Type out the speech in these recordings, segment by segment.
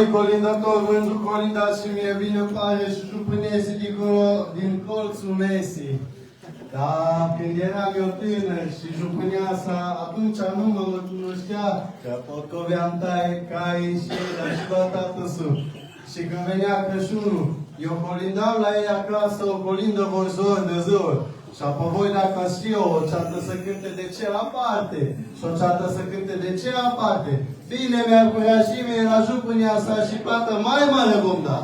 voi, colindător, vându colindați și mie vine pare și jupânește din colțul mesii. Dar când eram eu tânăr și jupâneasa, atunci nu mă cunoștea, că potcoveam taie, cai și ela și la tată sus. Și când venea Crăciunul, eu colindam la ei acasă o colindă vorzor de ziua. Și apoi dacă știu o ceată să cânte de celaparte și o ceată să cânte de celaparte, bine mi-ar putea și mie la jupâneasa și plată mai mare vom da.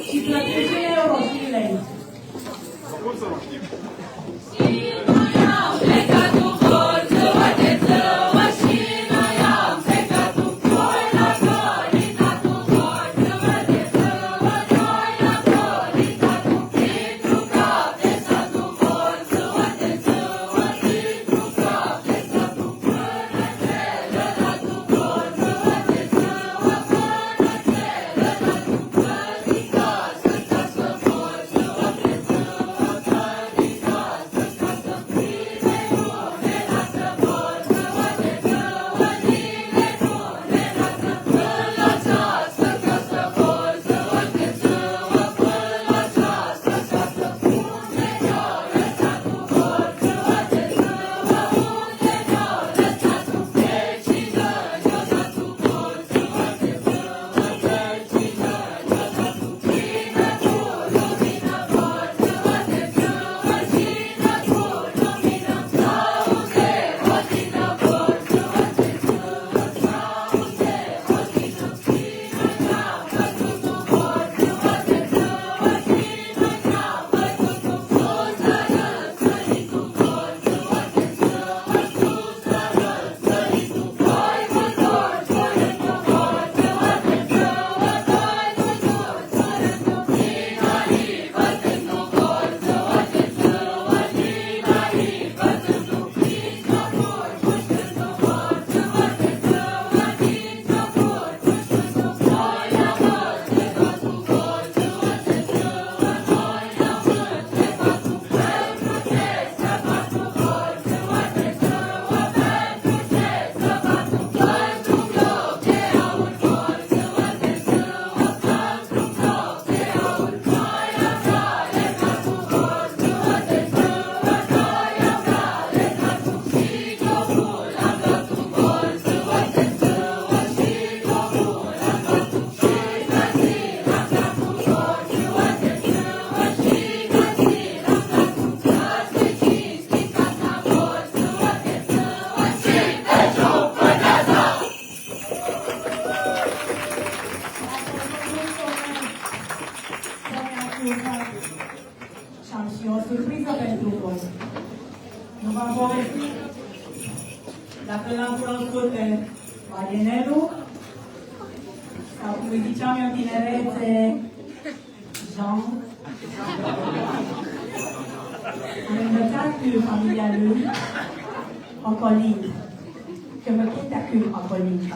Și plătește euro și lei. Cum să nu știm? Și am și o surpriză pentru voi. Nu v-am povestit? Dacă l-am cunoscut pe Bagenelu, sau cum îi ziceam eu tinerețe, Jean, am învățat cu familia lui en colline, că mă quitte acum en colline.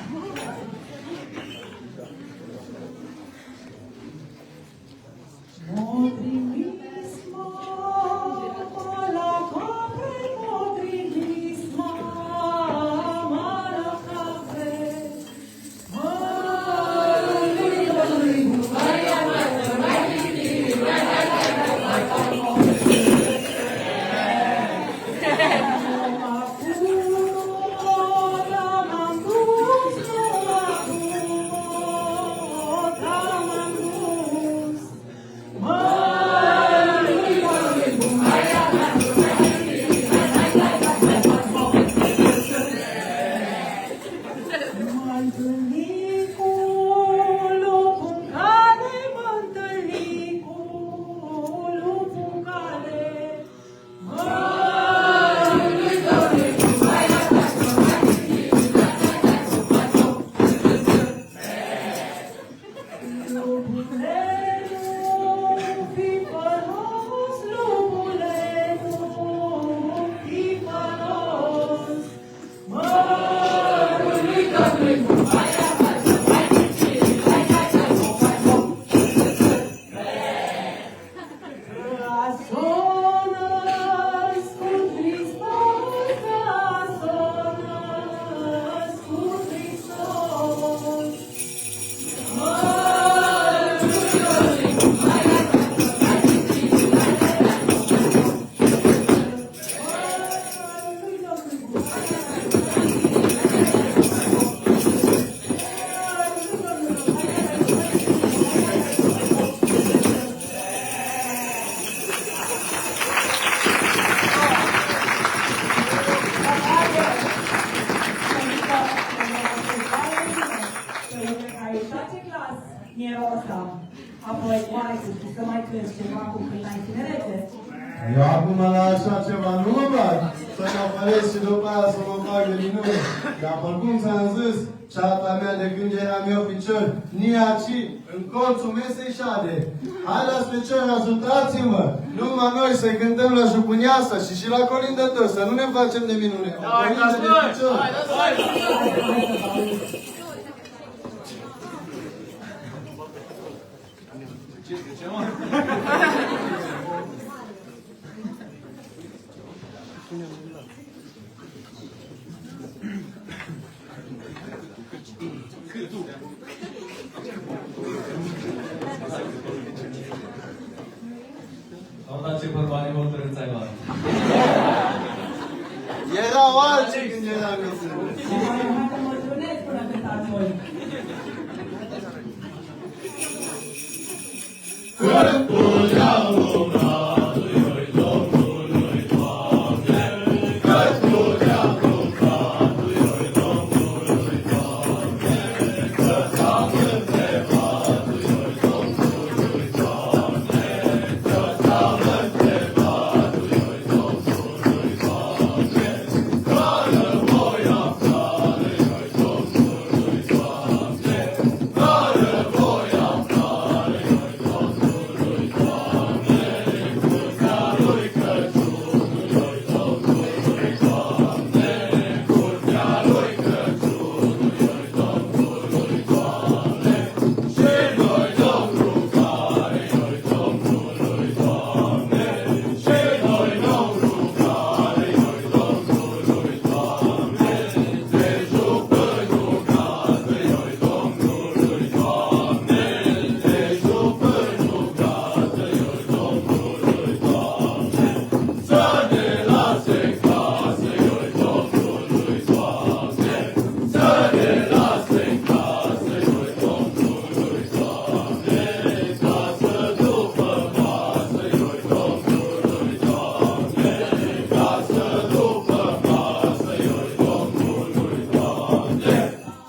ceva cu cât ai tinerete. Eu acum la așa ceva nu mă bag. Să mă oferesc și după aia să mă bagă din nume. Dar oricum ți-am zis, ceata mea de când eram eu picior, ni aici, în colțul mesei șade. Haideți pe cer, ajutați-mă! Numai noi să cântăm la Jupuneasa și la colindător, să nu ne facem de minune. O colindă de picior. Hai să vă aud. Au dat ce bărbani hotărâți ai luat. Erau alții când eram eu singur. Mai mă trânesc până cântați voi. Corpo